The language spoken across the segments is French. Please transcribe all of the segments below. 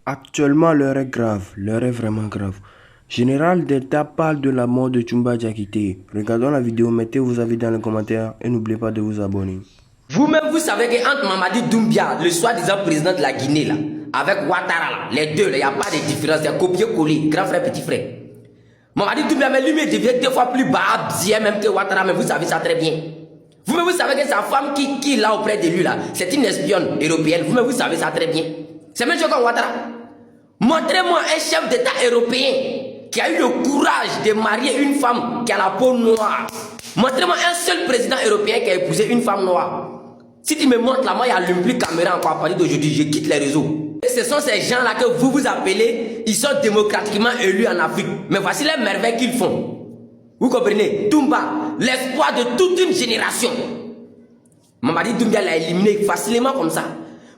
Actuellement, l'heure est grave, l'heure est vraiment grave. Général Delta parle de la mort de Toumba Diakité. Regardons la vidéo, mettez vos avis dans les commentaires et n'oubliez pas de vous abonner. Vous-même, vous savez qu'entre Mamadi Doumbia, le soi-disant président de la Guinée, là, avec Ouattara, là, les deux, il n'y a pas de différence, c'est copier-coller, grand frère, petit frère. Mamadi Doumbia, mais lui, il devient deux fois plus bas, même que Ouattara, mais vous savez ça très bien. Vous-même, vous savez que sa femme qui est là auprès de lui, là, c'est une espionne européenne. Vous-même, vous savez ça très bien. C'est même chose comme Ouattara. Montrez-moi un chef d'État européen qui a eu le courage de marier une femme qui a la peau noire. Montrez-moi un seul président européen qui a épousé une femme noire. Si tu me montres là, moi, il y a l'Umpli Caméra encore à partir d'aujourd'hui, je quitte les réseaux. Et ce sont ces gens-là que vous vous appelez, ils sont démocratiquement élus en Afrique. Mais voici les merveilles qu'ils font. Vous comprenez? Toumba, l'espoir de toute une génération. Mamadi Doumbia l'a éliminé facilement comme ça.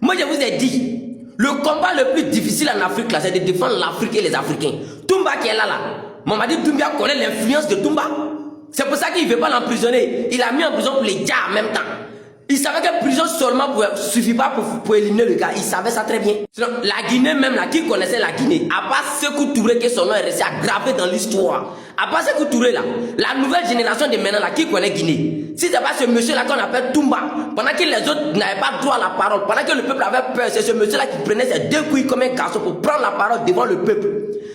Moi, je vous ai dit, le combat le plus difficile en Afrique, là, c'est de défendre l'Afrique et les Africains. Toumba qui est là, Mamadi Doumbia connaît l'influence de Toumba. C'est pour ça qu'il ne veut pas l'emprisonner. Il a mis en prison pour les gars en même temps. Il savait que prison seulement ne suffit pas pour éliminer le gars. Il savait ça très bien. Sinon, la Guinée même, là, qui connaissait la Guinée, à part Sékou Touré, que son nom est resté gravé dans l'histoire. À part Sékou Touré, là, la nouvelle génération de maintenant, là, qui connaît Guinée. Si c'est pas ce monsieur-là qu'on appelle Toumba, pendant que les autres n'avaient pas droit à la parole, pendant que le peuple avait peur, c'est ce monsieur-là qui prenait ses deux couilles comme un garçon pour prendre la parole devant le peuple.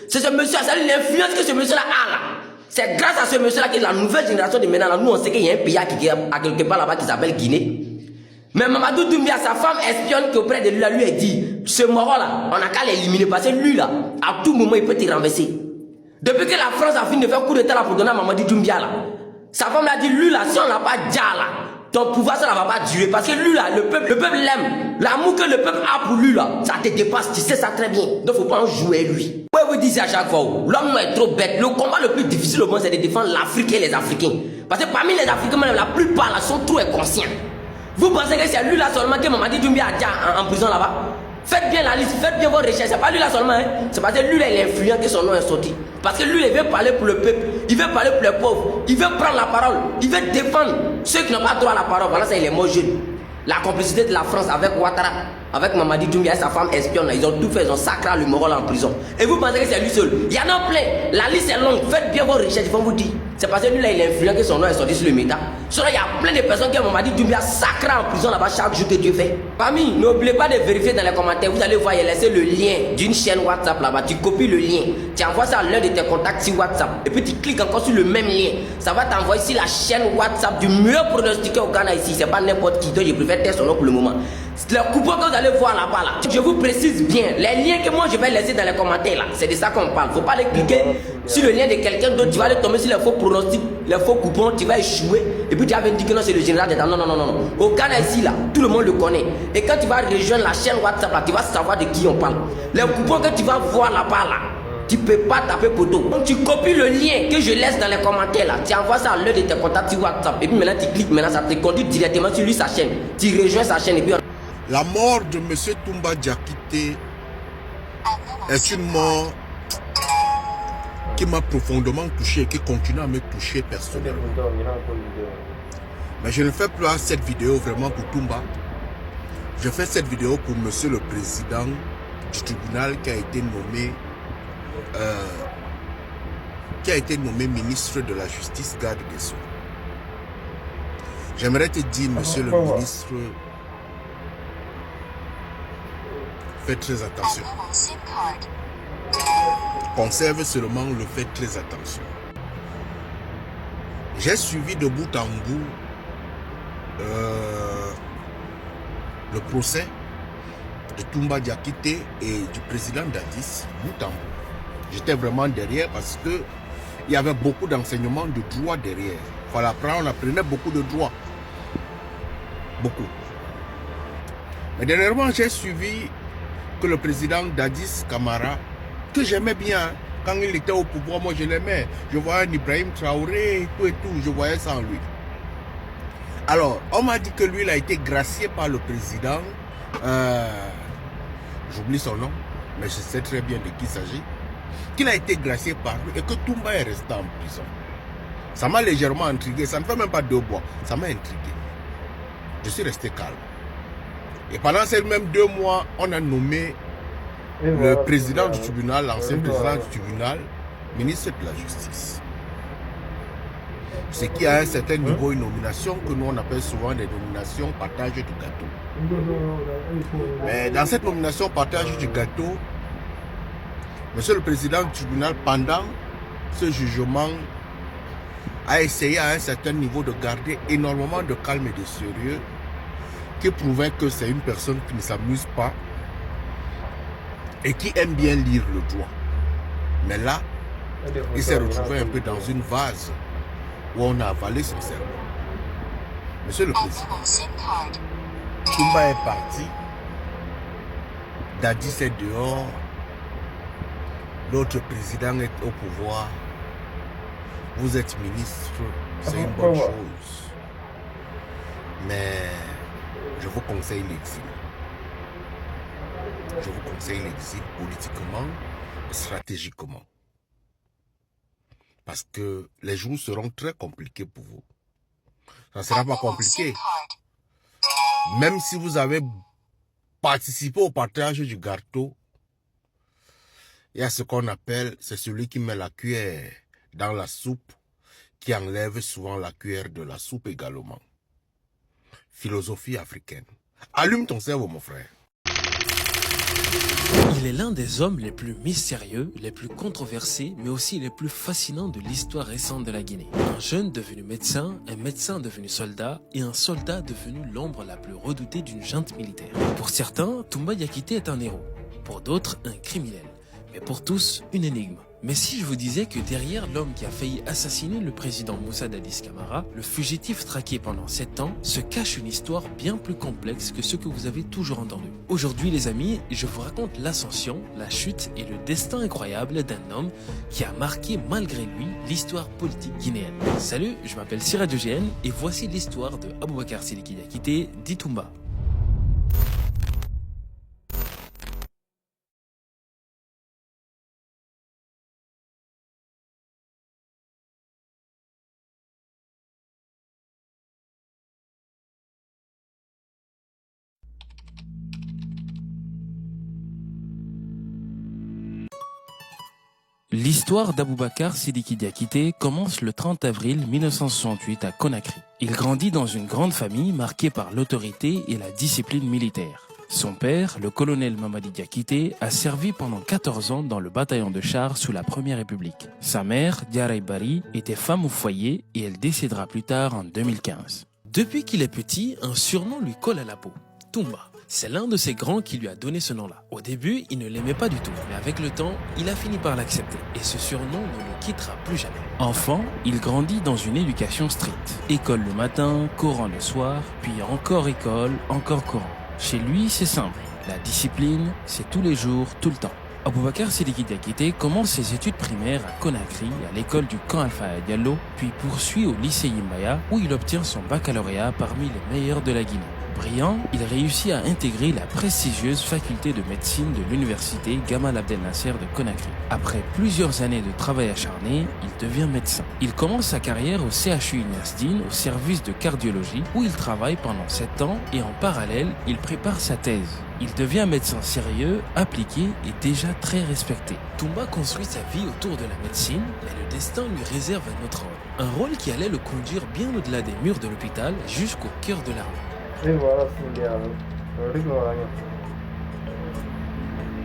C'est ce monsieur-là, c'est l'influence que ce monsieur-là a là. C'est grâce à ce monsieur-là que la nouvelle génération de maintenant, là, nous on sait qu'il y a un pays qui est à quelque part là-bas qui s'appelle Guinée. Mais Mamadou Doumbia, sa femme espionne qui auprès de lui, là, lui a dit, ce mort-là, on n'a qu'à l'éliminer parce que lui, là, à tout moment, il peut te renverser. Depuis que la France a fini de faire coup d'état là pour donner à Mamadou Doumbia, là, sa femme l'a dit, lui, là, si on n'a pas déjà, là, ton pouvoir, ça ne va pas durer. Parce que lui, là, le peuple l'aime. L'amour que le peuple a pour lui, là, ça te dépasse, tu sais ça très bien. Donc, il ne faut pas en jouer, lui. Vous vous dites à chaque fois, l'homme est trop bête. Le combat le plus difficile au monde, c'est de défendre l'Afrique et les Africains. Parce que parmi les Africains, même, la plupart, là, sont trop inconscients. Vous pensez que c'est lui là seulement que Mamadi Doumbia a déjà en prison là-bas? Faites bien la liste, faites bien vos recherches. C'est pas lui là seulement, hein? C'est parce que lui là il est influent que son nom est sorti. Parce que lui il veut parler pour le peuple, il veut parler pour les pauvres, il veut prendre la parole, il veut défendre ceux qui n'ont pas droit à la parole. Voilà, ça il est mort jeune. La complicité de la France avec Ouattara, avec Mamadi Doumbia et sa femme espionne, ils ont tout fait, ils ont sacré le moral en prison. Et vous pensez que c'est lui seul? Il y en a plein. La liste est longue, faites bien vos recherches, ils vont vous dire. C'est parce que lui là il est influent que son nom est sorti sur le méta. Sinon il y a plein de personnes qui Mamadi Doumbia sacré en prison là-bas chaque jour que Dieu fait. Parmi, n'oubliez pas de vérifier dans les commentaires, vous allez voir, il a laissé le lien d'une chaîne WhatsApp là-bas. Tu copies le lien, tu envoies ça à l'un de tes contacts sur WhatsApp. Et puis tu cliques encore sur le même lien. Ça va t'envoyer sur la chaîne WhatsApp du mieux pronostiqué au Ghana ici. C'est pas n'importe qui, donc je préfère taire son nom pour le moment. Le coupon que vous allez voir là-bas, là, je vous précise bien, les liens que moi je vais laisser dans les commentaires là, c'est de ça qu'on parle. Faut pas aller cliquer sur le lien de quelqu'un d'autre, tu vas aller tomber sur les faux pronostics, les faux coupons, tu vas échouer, et puis tu vas dire que non, c'est le général d'État. Non, non, non, non. Au Ghana ici là, tout le monde le connaît. Et quand tu vas rejoindre la chaîne WhatsApp là, tu vas savoir de qui on parle. Les coupons que tu vas voir là-bas là, tu peux pas taper poteau. Donc tu copies le lien que je laisse dans les commentaires là, tu envoies ça à l'un de tes contacts sur WhatsApp, et puis maintenant tu cliques, maintenant ça te conduit directement sur lui sa chaîne. Tu rejoins sa chaîne et puis La mort de M. Toumba Diakité est une mort qui m'a profondément touché et qui continue à me toucher personnellement. Mais je ne fais plus cette vidéo vraiment pour Toumba. Je fais cette vidéo pour M. le Président du tribunal qui a été nommé ministre de la Justice, garde des Sceaux. J'aimerais te dire, M. le ministre, faites très attention. Conserve seulement le fait très attention. J'ai suivi de bout en bout le procès de Toumba Diakité et du président Dadis, bout en bout. J'étais vraiment derrière parce que il y avait beaucoup d'enseignements de droit derrière. Il fallait apprendre, on apprenait beaucoup de droit. Beaucoup. Mais dernièrement, j'ai suivi que le président Dadis Camara, que j'aimais bien, quand il était au pouvoir, moi je l'aimais. Je voyais Ibrahim Traoré, tout et tout, je voyais ça en lui. Alors, on m'a dit que lui, il a été gracié par le président, j'oublie son nom, mais je sais très bien de qui il s'agit, qu'il a été gracié par lui et que Toumba est resté en prison. Ça m'a légèrement intrigué, ça ne fait même pas 2 mois, ça m'a intrigué. Je suis resté calme. Et pendant ces mêmes 2 mois, on a nommé le président du tribunal, l'ancien président du tribunal, ministre de la Justice. Ce qui a un certain niveau une nomination que nous on appelle souvent des nominations partage du gâteau. Mais dans cette nomination partage du gâteau, monsieur le président du tribunal, pendant ce jugement, a essayé à un certain niveau de garder énormément de calme et de sérieux, qui prouvait que c'est une personne qui ne s'amuse pas et qui aime bien lire le droit. Mais là, il s'est retrouvé un peu dans une vase où on a avalé son cerveau. Monsieur le Président, Toumba est parti, Dadis est dehors, l'autre président est au pouvoir, vous êtes ministre, c'est une bonne chose. Mais je vous conseille l'exil. Je vous conseille l'exil politiquement et stratégiquement. Parce que les jours seront très compliqués pour vous. Ça ne sera pas compliqué. Même si vous avez participé au partage du gâteau, il y a ce qu'on appelle, c'est celui qui met la cuillère dans la soupe, qui enlève souvent la cuillère de la soupe également. Philosophie africaine. Allume ton cerveau, mon frère. Il est l'un des hommes les plus mystérieux, les plus controversés, mais aussi les plus fascinants de l'histoire récente de la Guinée. Un jeune devenu médecin, un médecin devenu soldat et un soldat devenu l'ombre la plus redoutée d'une junte militaire. Pour certains, Toumba Diakité est un héros, pour d'autres un criminel, mais pour tous une énigme. Mais si je vous disais que derrière l'homme qui a failli assassiner le président Moussa Dadis Camara, le fugitif traqué pendant 7 ans, se cache une histoire bien plus complexe que ce que vous avez toujours entendu. Aujourd'hui les amis, je vous raconte l'ascension, la chute et le destin incroyable d'un homme qui a marqué malgré lui l'histoire politique guinéenne. Salut, je m'appelle Siraj GN et voici l'histoire de Aboubakar Sidiki Diakité, dit Toumba. L'histoire d'Aboubakar Sidiki Diakité commence le 30 avril 1968 à Conakry. Il grandit dans une grande famille marquée par l'autorité et la discipline militaire. Son père, le colonel Mamadi Diakité, a servi pendant 14 ans dans le bataillon de chars sous la Première République. Sa mère, Diarra Bari, était femme au foyer et elle décédera plus tard en 2015. Depuis qu'il est petit, un surnom lui colle à la peau, Toumba. C'est l'un de ces grands qui lui a donné ce nom-là. Au début, il ne l'aimait pas du tout, mais avec le temps, il a fini par l'accepter. Et ce surnom ne le quittera plus jamais. Enfant, il grandit dans une éducation stricte. École le matin, Coran le soir, puis encore école, encore Coran. Chez lui, c'est simple. La discipline, c'est tous les jours, tout le temps. Aboubakar Sidiki Diakité commence ses études primaires à Conakry, à l'école du camp Alpha Diallo, puis poursuit au lycée Yimbaya, où il obtient son baccalauréat parmi les meilleurs de la Guinée. Brillant, il réussit à intégrer la prestigieuse faculté de médecine de l'université Gamal Abdel Nasser de Conakry. Après plusieurs années de travail acharné, il devient médecin. Il commence sa carrière au CHU Nasdine, au service de cardiologie, où il travaille pendant 7 ans et en parallèle, il prépare sa thèse. Il devient médecin sérieux, appliqué et déjà très respecté. Toumba construit sa vie autour de la médecine, mais le destin lui réserve un autre rôle. Un rôle qui allait le conduire bien au-delà des murs de l'hôpital jusqu'au cœur de l'armée.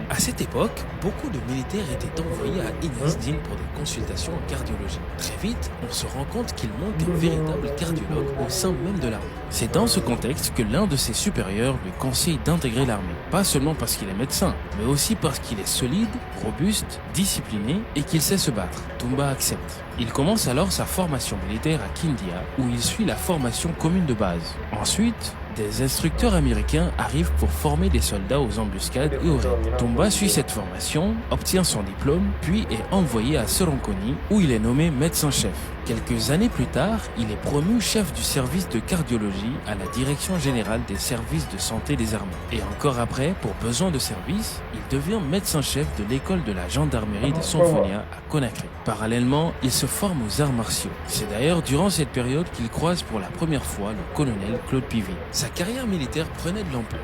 À cette époque, beaucoup de militaires étaient envoyés à Inasdine pour des consultations en cardiologie. Très vite, on se rend compte qu'il manque un véritable cardiologue au sein même de l'armée. C'est dans ce contexte que l'un de ses supérieurs lui conseille d'intégrer l'armée. Pas seulement parce qu'il est médecin, mais aussi parce qu'il est solide, robuste, discipliné et qu'il sait se battre. Toumba accepte. Il commence alors sa formation militaire à Kindia, où il suit la formation commune de base. Ensuite, des instructeurs américains arrivent pour former des soldats aux embuscades et aux raids. Toumba suit cette formation, obtient son diplôme, puis est envoyé à Soronconi, où il est nommé médecin-chef. Quelques années plus tard, il est promu chef du service de cardiologie à la direction générale des services de santé des armées. Et encore après, pour besoin de service, il devient médecin-chef de l'école de la gendarmerie de Sonfonia à Conakry. Parallèlement, il se forme aux arts martiaux. C'est d'ailleurs durant cette période qu'il croise pour la première fois le colonel Claude Pivy. Sa carrière militaire prenait de l'ampleur.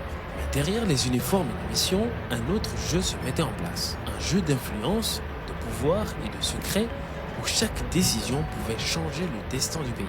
Derrière les uniformes et les missions, un autre jeu se mettait en place. Un jeu d'influence, de pouvoir et de secret où chaque décision pouvait changer le destin du pays.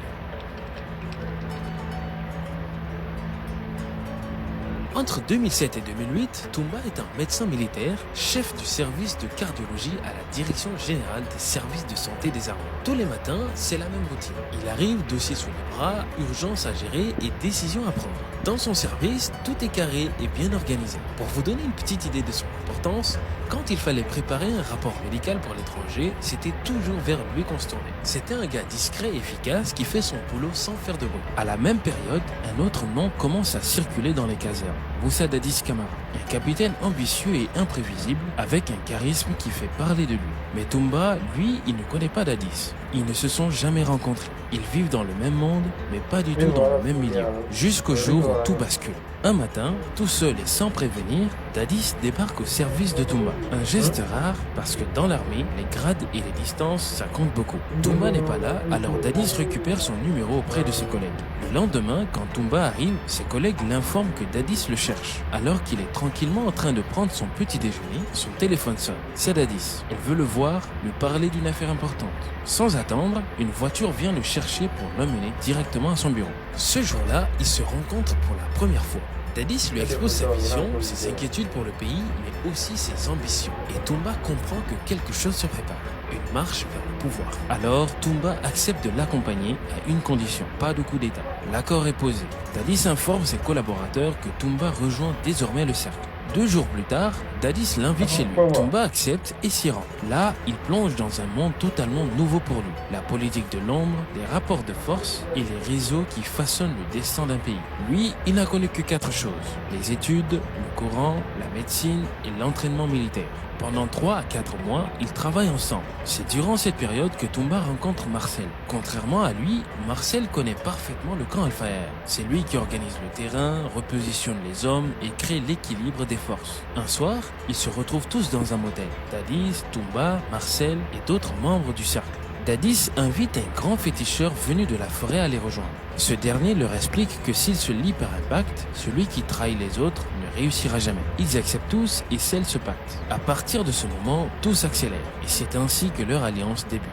Entre 2007 et 2008, Toumba est un médecin militaire, chef du service de cardiologie à la Direction générale des services de santé des armées. Tous les matins, c'est la même routine. Il arrive, dossier sous les bras, urgence à gérer et décision à prendre. Dans son service, tout est carré et bien organisé. Pour vous donner une petite idée de son importance, quand il fallait préparer un rapport médical pour l'étranger, c'était toujours vers lui qu'on se tournait. C'était un gars discret et efficace qui fait son boulot sans faire de bruit. À la même période, un autre nom commence à circuler dans les casernes. Moussa Dadis Camara, un capitaine ambitieux et imprévisible avec un charisme qui fait parler de lui. Mais Toumba, lui, il ne connaît pas Dadis. Ils ne se sont jamais rencontrés. Ils vivent dans le même monde, mais pas du tout dans le même milieu. Jusqu'au jour où tout bascule. Un matin, tout seul et sans prévenir, Dadis débarque au service de Toumba. Un geste rare parce que dans l'armée, les grades et les distances, ça compte beaucoup. Toumba n'est pas là, alors Dadis récupère son numéro auprès de ses collègues. Le lendemain, quand Toumba arrive, ses collègues l'informent que Dadis le cherche. Alors qu'il est tranquillement en train de prendre son petit déjeuner, son téléphone sonne. C'est Dadis. Elle veut le voir, lui parler d'une affaire importante. Sans attendre, une voiture vient le chercher pour l'emmener directement à son bureau. Ce jour-là, ils se rencontrent pour la première fois. Dadis lui expose sa vision, ses inquiétudes pour le pays, mais aussi ses ambitions. Et Toumba comprend que quelque chose se prépare, une marche vers le pouvoir. Alors, Toumba accepte de l'accompagner à une condition, pas de coup d'État. L'accord est posé. Dadis informe ses collaborateurs que Toumba rejoint désormais le cercle. 2 jours plus tard, Dadis l'invite chez lui. Toumba accepte et s'y rend. Là, il plonge dans un monde totalement nouveau pour lui. La politique de l'ombre, les rapports de force et les réseaux qui façonnent le destin d'un pays. Lui, il n'a connu que 4 choses. Les études, le Coran, la médecine et l'entraînement militaire. Pendant 3 à 4 mois, ils travaillent ensemble. C'est durant cette période que Toumba rencontre Marcel. Contrairement à lui, Marcel connaît parfaitement le camp Al Fayher. C'est lui qui organise le terrain, repositionne les hommes et crée l'équilibre des forces. Un soir, ils se retrouvent tous dans un motel. Dadis, Toumba, Marcel et d'autres membres du cercle. Dadis invite un grand féticheur venu de la forêt à les rejoindre. Ce dernier leur explique que s'il se lie par un pacte, celui qui trahit les autres ne réussira jamais. Ils acceptent tous et scellent ce pacte. À partir de ce moment, tout s'accélère et c'est ainsi que leur alliance débute.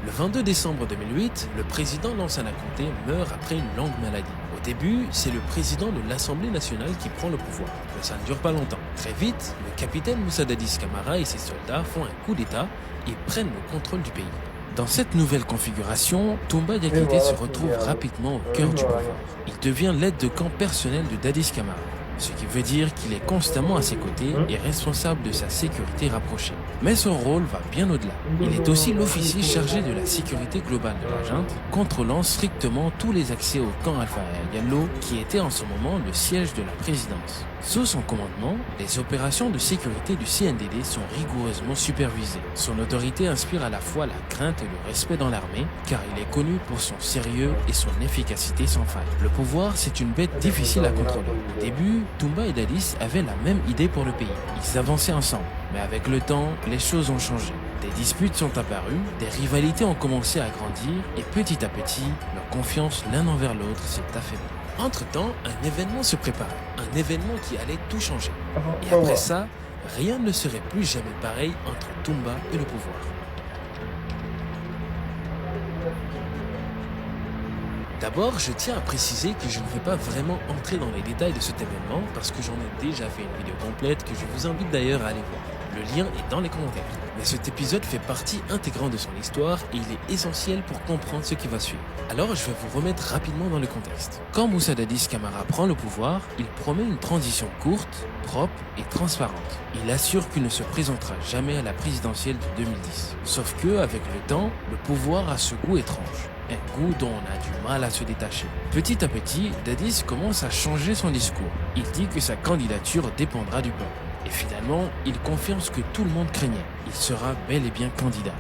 Le 22 décembre 2008, le président Lansana Conté meurt après une longue maladie. Au début, c'est le président de l'Assemblée nationale qui prend le pouvoir. Mais ça ne dure pas longtemps. Très vite, le capitaine Moussa Dadis Camara et ses soldats font un coup d'État et prennent le contrôle du pays. Dans cette nouvelle configuration, Toumba Diakité se retrouve rapidement au cœur du pouvoir. Il devient l'aide de camp personnel de Dadis Camara, ce qui veut dire qu'il est constamment à ses côtés et responsable de sa sécurité rapprochée. Mais son rôle va bien au-delà. Il est aussi l'officier chargé de la sécurité globale de la junte, contrôlant strictement tous les accès au camp Al Fayher Diallo, qui était en ce moment le siège de la présidence. Sous son commandement, les opérations de sécurité du CNDD sont rigoureusement supervisées. Son autorité inspire à la fois la crainte et le respect dans l'armée, car il est connu pour son sérieux et son efficacité sans faille. Le pouvoir, c'est une bête difficile à contrôler. Au début, Toumba et Dadis avaient la même idée pour le pays. Ils avançaient ensemble. Mais avec le temps, les choses ont changé. Des disputes sont apparues, des rivalités ont commencé à grandir, et petit à petit, leur confiance l'un envers l'autre s'est affaiblie. Entre-temps, un événement se préparait, un événement qui allait tout changer. Et après ça, rien ne serait plus jamais pareil entre Toumba et le pouvoir. D'abord, je tiens à préciser que je ne vais pas vraiment entrer dans les détails de cet événement parce que j'en ai déjà fait une vidéo complète que je vous invite d'ailleurs à aller voir. Le lien est dans les commentaires. Mais cet épisode fait partie intégrante de son histoire et il est essentiel pour comprendre ce qui va suivre. Alors je vais vous remettre rapidement dans le contexte. Quand Moussa Dadis Camara prend le pouvoir, il promet une transition courte, propre et transparente. Il assure qu'il ne se présentera jamais à la présidentielle de 2010. Sauf que, avec le temps, le pouvoir a ce goût étrange. Un goût dont on a du mal à se détacher. Petit à petit, Dadis commence à changer son discours. Il dit que sa candidature dépendra du peuple. Et finalement, il confirme ce que tout le monde craignait. Il sera bel et bien candidat.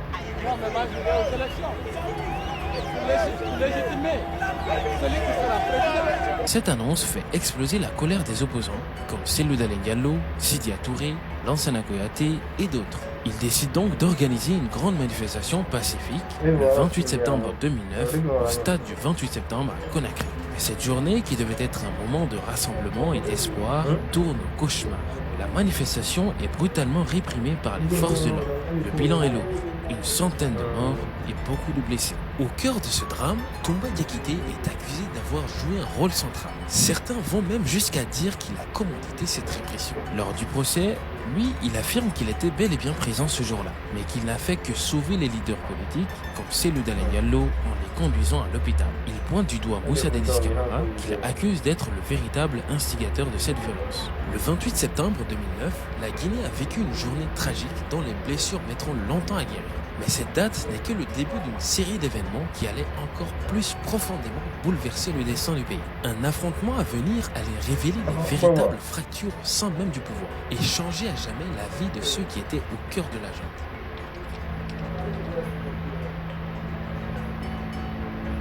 Cette annonce fait exploser la colère des opposants, comme Cellou Dalein Diallo, Sidya Touré, Lansana Conté et d'autres. Il décide donc d'organiser une grande manifestation pacifique le 28 septembre 2009 au stade du 28 septembre à Conakry. Mais cette journée, qui devait être un moment de rassemblement et d'espoir, tourne au cauchemar. La manifestation est brutalement réprimée par les forces de l'ordre. Le bilan est lourd, une centaine de morts et beaucoup de blessés. Au cœur de ce drame, Toumba Diakité est accusé d'avoir joué un rôle central. Certains vont même jusqu'à dire qu'il a commandité cette répression. Lors du procès, lui, il affirme qu'il était bel et bien présent ce jour-là, mais qu'il n'a fait que sauver les leaders politiques, comme Cellou Dalein Diallo, en les conduisant à l'hôpital. Il pointe du doigt Moussa Dadis Camara, qu'il accuse d'être le véritable instigateur de cette violence. Le 28 septembre 2009, la Guinée a vécu une journée tragique dont les blessures mettront longtemps à guérir. Mais cette date n'est que le début d'une série d'événements qui allaient encore plus profondément bouleverser le destin du pays. Un affrontement à venir allait révéler des véritables fractures au sein même du pouvoir et changer à jamais la vie de ceux qui étaient au cœur de la junte.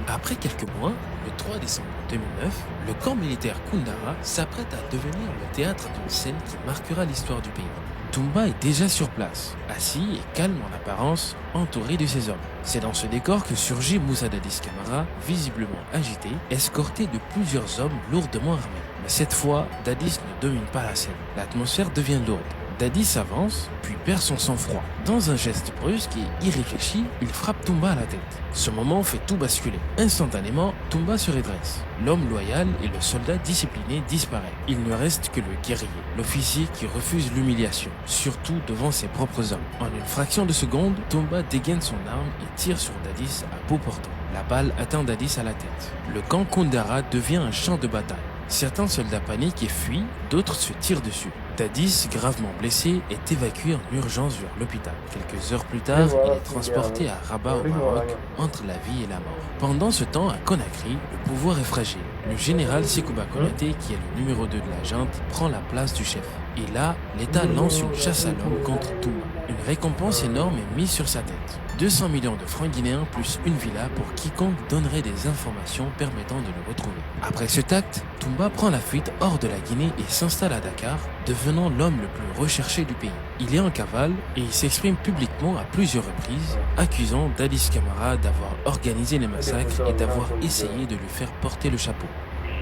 Après quelques mois, le 3 décembre 2009, le camp militaire Koundara s'apprête à devenir le théâtre d'une scène qui marquera l'histoire du pays. Toumba est déjà sur place, assis et calme en apparence, entouré de ses hommes. C'est dans ce décor que surgit Moussa Dadis Camara, visiblement agité, escorté de plusieurs hommes lourdement armés. Mais cette fois, Dadis ne domine pas la scène. L'atmosphère devient lourde. Dadis avance, puis perd son sang-froid. Dans un geste brusque et irréfléchi, il frappe Toumba à la tête. Ce moment fait tout basculer. Instantanément, Toumba se redresse. L'homme loyal et le soldat discipliné disparaissent. Il ne reste que le guerrier, l'officier qui refuse l'humiliation, surtout devant ses propres hommes. En une fraction de seconde, Toumba dégaine son arme et tire sur Dadis à bout portant. La balle atteint Dadis à la tête. Le camp Koundara devient un champ de bataille. Certains soldats paniquent et fuient, d'autres se tirent dessus. Dadis, gravement blessé, est évacué en urgence vers l'hôpital. Quelques heures plus tard, il est transporté à Rabat au Maroc, entre la vie et la mort. Pendant ce temps, à Conakry, le pouvoir est fragile. Le général Sékouba Konaté, qui est le numéro 2 de la junte, prend la place du chef. Et là, l'État lance une chasse à l'homme contre Toumba. Une récompense énorme est mise sur sa tête. 200 millions de francs guinéens plus une villa pour quiconque donnerait des informations permettant de le retrouver. Après cet acte, Toumba prend la fuite hors de la Guinée et s'installe à Dakar, devenant l'homme le plus recherché du pays. Il est en cavale et il s'exprime publiquement à plusieurs reprises, accusant Dadis Camara d'avoir organisé les massacres et d'avoir essayé de lui faire porter le chapeau.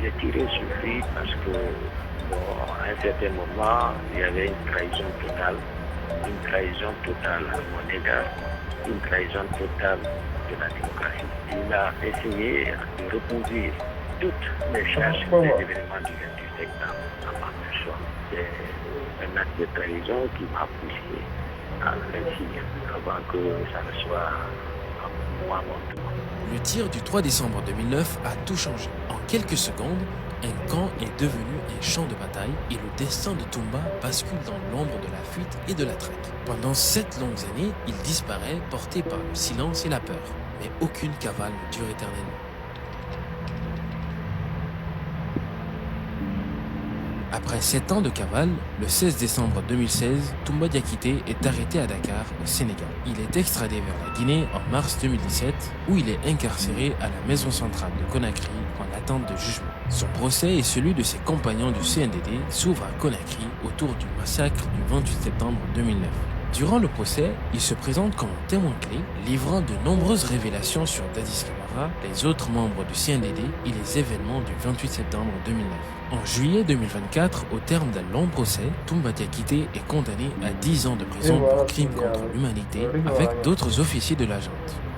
J'ai tiré sur lui parce que, à un certain moment, il y avait une trahison totale à mon égard, une trahison totale de la démocratie. Il a essayé de reconduire toutes les charges des événements du 28 septembre à ma personne. C'est un acte de trahison qui m'a poussé à réussir avant que ça ne soit moi mon tour. Le tir du 3 décembre 2009 a tout changé. En quelques secondes, un camp est devenu un champ de bataille et le destin de Toumba bascule dans l'ombre de la fuite et de la traque. Pendant 7 longues années, il disparaît porté par le silence et la peur. Mais aucune cavale ne dure éternellement. Après 7 ans de cavale, le 16 décembre 2016, Toumba Diakité est arrêté à Dakar, au Sénégal. Il est extradé vers la Guinée en mars 2017, où il est incarcéré à la maison centrale de Conakry en attente de jugement. Son procès et celui de ses compagnons du CNDD s'ouvrent à Conakry autour du massacre du 28 septembre 2009. Durant le procès, il se présente comme un témoin clé, livrant de nombreuses révélations sur Dadis Camara, les autres membres du CNDD et les événements du 28 septembre 2009. En juillet 2024, au terme d'un long procès, Toumba Diakité est condamné à 10 ans de prison pour crimes contre l'humanité avec d'autres officiers de la junte.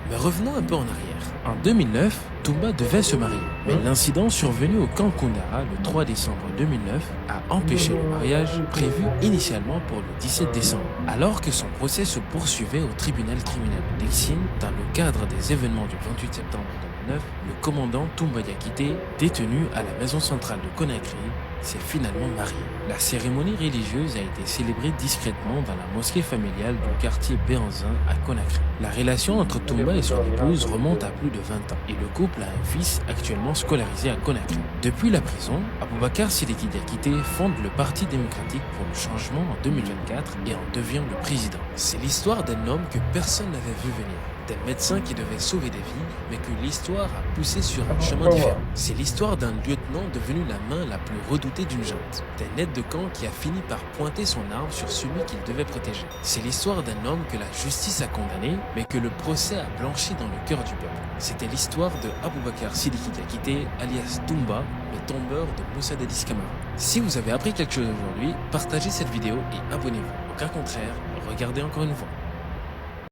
Mais revenons un peu en arrière. En 2009, Toumba devait se marier, mais l'incident survenu au camp Koundara le 3 décembre 2009 a empêché le mariage prévu initialement pour le 17 décembre, alors que son procès se poursuivait au tribunal criminel de Dexine dans le cadre des événements du 28 septembre 2009. Le commandant Toumba Diakité, détenu à la maison centrale de Conakry, s'est finalement marié. La cérémonie religieuse a été célébrée discrètement dans la mosquée familiale du quartier Béhanzin à Conakry. La relation entre Toumba et son épouse remonte à plus de 20 ans et le couple a un fils actuellement scolarisé à Conakry. Depuis la prison, Aboubacar Sidiki Diakité fonde le Parti démocratique pour le changement en 2024 et en devient le président. C'est l'histoire d'un homme que personne n'avait vu venir, d'un médecin qui devait sauver des vies, mais que l'histoire a poussé sur un chemin différent. C'est l'histoire d'un lieutenant devenu la main la plus redoutée d'une junte, d'un aide de camp qui a fini par pointer son arme sur celui qu'il devait protéger. C'est l'histoire d'un homme que la justice a condamné, mais que le procès a blanchi dans le cœur du peuple. C'était l'histoire de Aboubakar Sidiki Diakité, alias Toumba, le tombeur de Moussa Dadis Camara. Si vous avez appris quelque chose aujourd'hui, partagez cette vidéo et abonnez-vous. Au cas contraire, regardez encore une fois.